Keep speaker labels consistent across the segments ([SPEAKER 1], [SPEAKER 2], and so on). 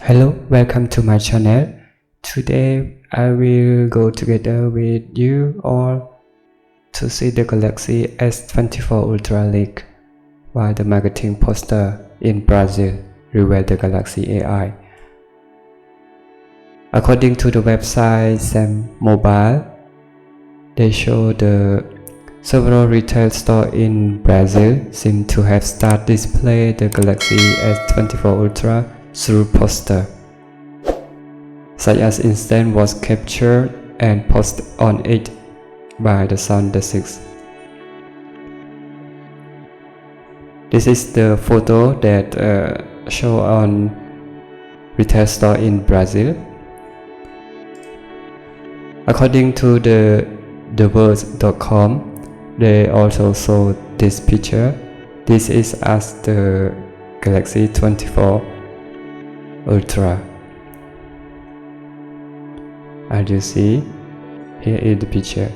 [SPEAKER 1] Hello, welcome to my channel. Today I will go together with you all to see the Galaxy S24 Ultra leak while the marketing poster in Brazil revealed the Galaxy AI. According to the website Sam Mobile, they show the several retail stores in Brazil seem to have started display the Galaxy S24 Ultra through poster. Such as instance was captured and posted on it by the Sunday 6. This is the photo that show on retail store in Brazil. According to theworld.com, they also show this picture. This is as the Galaxy 24 Ultra. As you see, here is the picture.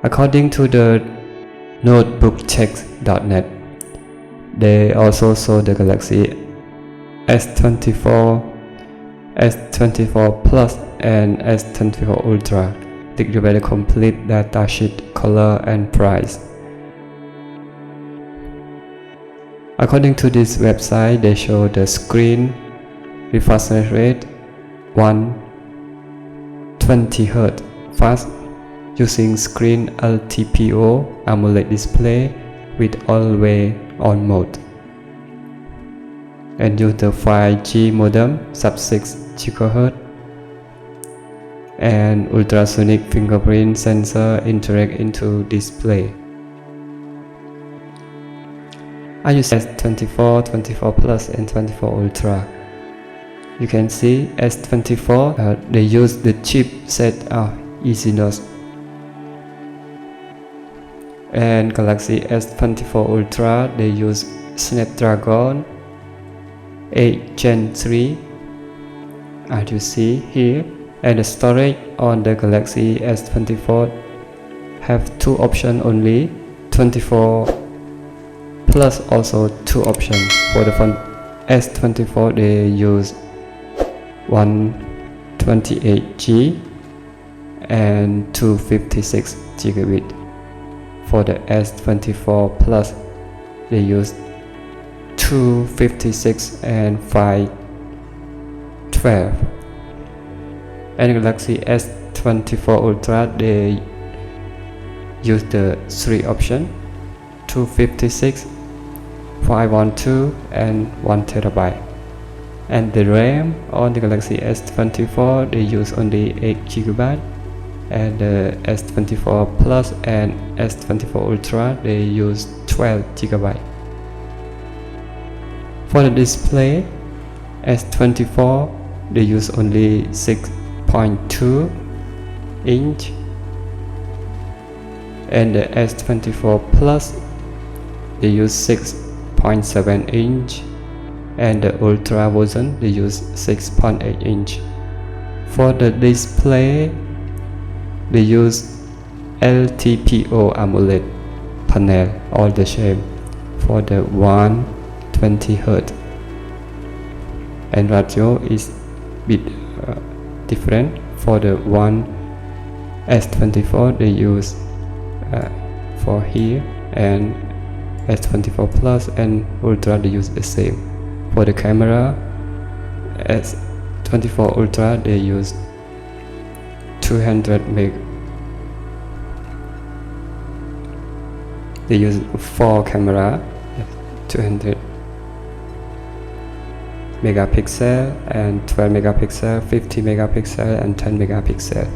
[SPEAKER 1] According to the notebookcheck.net, they also show the Galaxy S24, S24 Plus and S24 Ultra, together with a complete datasheet, color and price. According to this website, they show the screen refresh rate 120 Hz fast using screen LTPO AMOLED display with always on mode, and use the 5G modem sub 6 GHz and ultrasonic fingerprint sensor interact into display. I use S24, 24 Plus and 24 Ultra. You can see S24, they use the chipset of Exynos, and Galaxy S24 Ultra they use Snapdragon 8 Gen 3, as you see here. And the storage on the Galaxy S24 have two options only. 24 Plus also two options. For the phone S24 they use 128GB and 256 GB. For the S24 Plus they use 256 and 512. And Galaxy S24 Ultra they use the three options: 256, 512 and 1TB. And the RAM on the Galaxy S24 they use only 8GB, and the S24 Plus and S24 Ultra they use 12GB. For the display, S24 they use only 6.2 inch, and the S24 Plus they use 6.7 inch, and the Ultra version they use 6.8 inch. For the display they use LTPO AMOLED panel, all the same, for the 120 Hz, and ratio is bit different. For the one S24 they use for here, and S24 Plus and Ultra they use the same. For the camera, S24 Ultra they use 200 meg. They use 4 camera, 200 megapixel and 12 megapixel, 50 megapixel and 10 megapixel.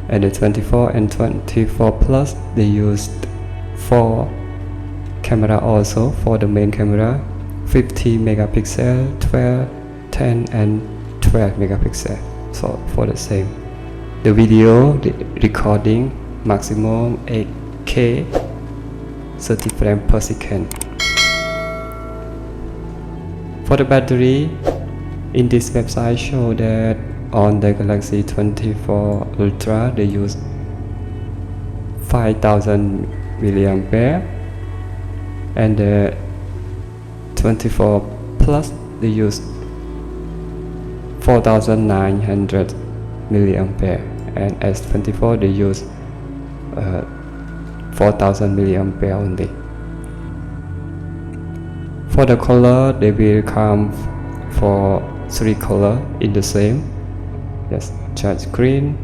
[SPEAKER 1] And the 24 and 24 Plus they used 4 camera also. For the main camera, 50 megapixel, 12, 10 and 12 megapixel. So for the same. The video recording maximum 8K 30 frames per second. For the battery, in this website show that on the Galaxy 24 Ultra they use 5000 mAh, and the 24 Plus they use 4900 milliampere, and S24 they use 4000 milliampere only. For the color, they will come for 3 color in the same. Yes, charge green,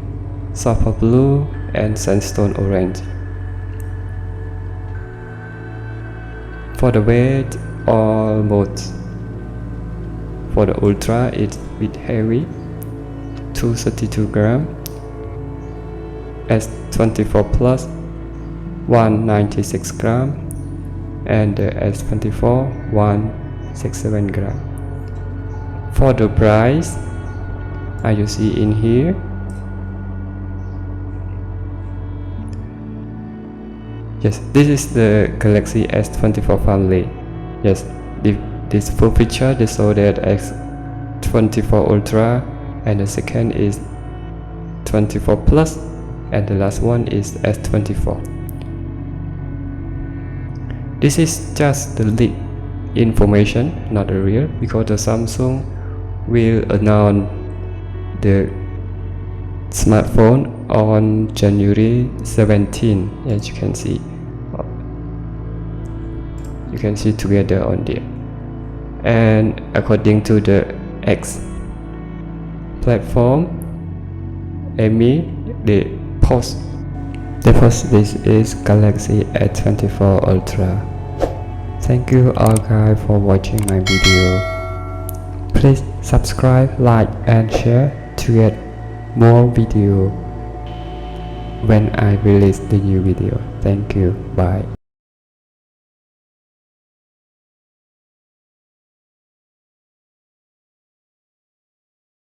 [SPEAKER 1] sulfur blue, and sandstone orange. For the weight, all modes. For the Ultra, it's a bit heavy, 232 gram. S24 Plus, 196 gram, and the S24, 167 gram. For the price, as you see in here, yes, this is the Galaxy S24 family. Yes, this full picture they show that S24 Ultra, and the second is 24 Plus, and the last one is S24. This is just the leak information, not the real, because the Samsung will announce the smartphone on January 17, as you can see. You can see together on there. And according to the X platform, they post this is Galaxy S24 Ultra. Thank you all guys for watching my video. Please subscribe, like and share to get more video when I release the new video. Thank you. Bye.